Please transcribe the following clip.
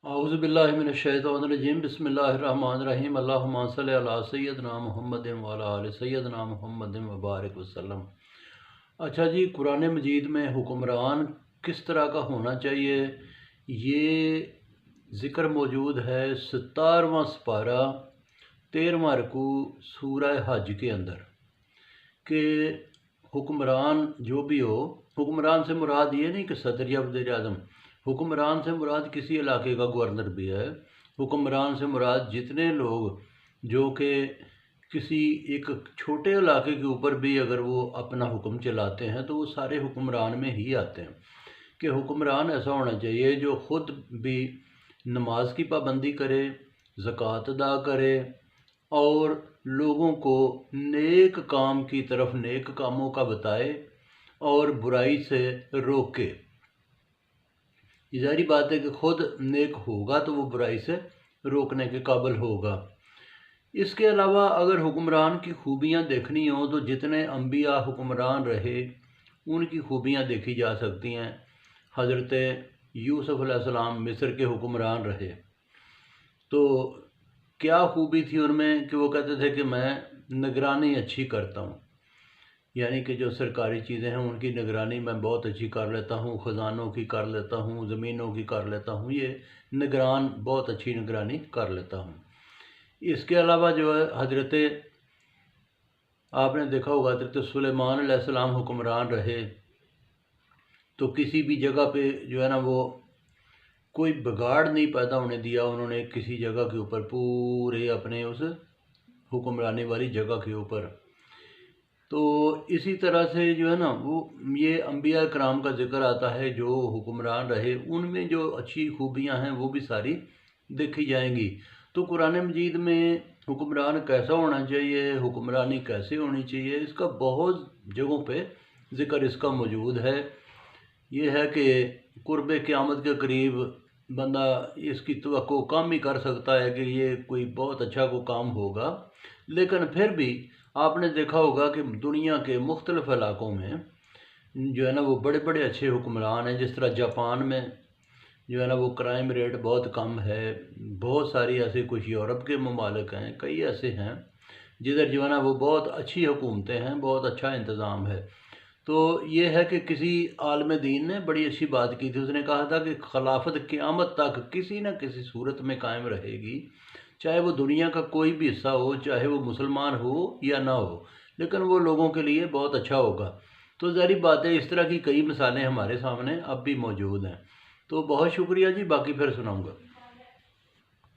اعوذ باللہ من الشیطان الرجیم بسم اللہ الرحمن الرحیم اللہم صلی علی سیدنا محمد وعلی آل سیدنا محمد وبارک وسلم۔ اچھا جی، قرآن مجید میں حکمران کس طرح کا ہونا چاہیے یہ ذکر موجود ہے 17واں سپارہ 13واں رکوع سورہ حج کے اندر کہ حکمران جو بھی ہو، حکمران سے مراد یہ نہیں کہ صدر یا وزیر اعظم، حکمران سے مراد کسی علاقے کا گورنر بھی ہے۔ حکمران سے مراد جتنے لوگ جو کہ کسی ایک چھوٹے علاقے کے اوپر بھی اگر وہ اپنا حکم چلاتے ہیں تو وہ سارے حکمران میں ہی آتے ہیں۔ کہ حکمران ایسا ہونا چاہیے جو خود بھی نماز کی پابندی کرے، زکوٰۃ ادا کرے اور لوگوں کو نیک کام کی طرف، نیک کاموں کا بتائے اور برائی سے روکے۔ یہ ظاہری بات ہے کہ خود نیک ہوگا تو وہ برائی سے روکنے کے قابل ہوگا۔ اس کے علاوہ اگر حکمران کی خوبیاں دیکھنی ہوں تو جتنے انبیاء حکمران رہے ان کی خوبیاں دیکھی جا سکتی ہیں۔ حضرت یوسف علیہ السلام مصر کے حکمران رہے تو کیا خوبی تھی ان میں کہ وہ کہتے تھے کہ میں نگرانی اچھی کرتا ہوں، یعنی کہ جو سرکاری چیزیں ہیں ان کی نگرانی میں بہت اچھی کر لیتا ہوں، خزانوں کی کر لیتا ہوں، زمینوں کی کر لیتا ہوں، یہ نگران بہت اچھی نگرانی کر لیتا ہوں۔ اس کے علاوہ جو ہے حضرت آپ نے دیکھا ہوگا حضرت سلیمان علیہ السلام حکمران رہے تو کسی بھی جگہ پہ جو ہے نا وہ کوئی بگاڑ نہیں پیدا ہونے دیا، انہوں نے کسی جگہ کے اوپر پورے اپنے اس حکمرانی والی جگہ کے اوپر۔ تو اسی طرح سے جو ہے نا وہ یہ انبیاء کرام کا ذکر آتا ہے جو حکمران رہے، ان میں جو اچھی خوبیاں ہیں وہ بھی ساری دیکھی جائیں گی۔ تو قرآن مجید میں حکمران کیسا ہونا چاہیے، حکمرانی کیسے ہونی چاہیے، اس کا بہت جگہوں پہ ذکر اس کا موجود ہے۔ یہ ہے کہ قرب قیامت کے قریب بندہ اس کی توقع کم ہی کر سکتا ہے کہ یہ کوئی بہت اچھا کوئی کام ہوگا، لیکن پھر بھی آپ نے دیکھا ہوگا کہ دنیا کے مختلف علاقوں میں جو ہے نا وہ بڑے بڑے اچھے حکمران ہیں۔ جس طرح جاپان میں جو ہے نا وہ کرائم ریٹ بہت کم ہے، بہت ساری ایسے کچھ یورپ کے ممالک ہیں، کئی ایسے ہیں جدھر جو ہے نا وہ بہت اچھی حکومتیں ہیں، بہت اچھا انتظام ہے۔ تو یہ ہے کہ کسی عالم دین نے بڑی اچھی بات کی تھی، اس نے کہا تھا کہ خلافت قیامت تک کسی نہ کسی صورت میں قائم رہے گی، چاہے وہ دنیا کا کوئی بھی حصہ ہو، چاہے وہ مسلمان ہو یا نہ ہو، لیکن وہ لوگوں کے لیے بہت اچھا ہوگا۔ تو ظاہری بات ہے اس طرح کی کئی مثالیں ہمارے سامنے اب بھی موجود ہیں۔ تو بہت شکریہ جی، باقی پھر سناؤں گا۔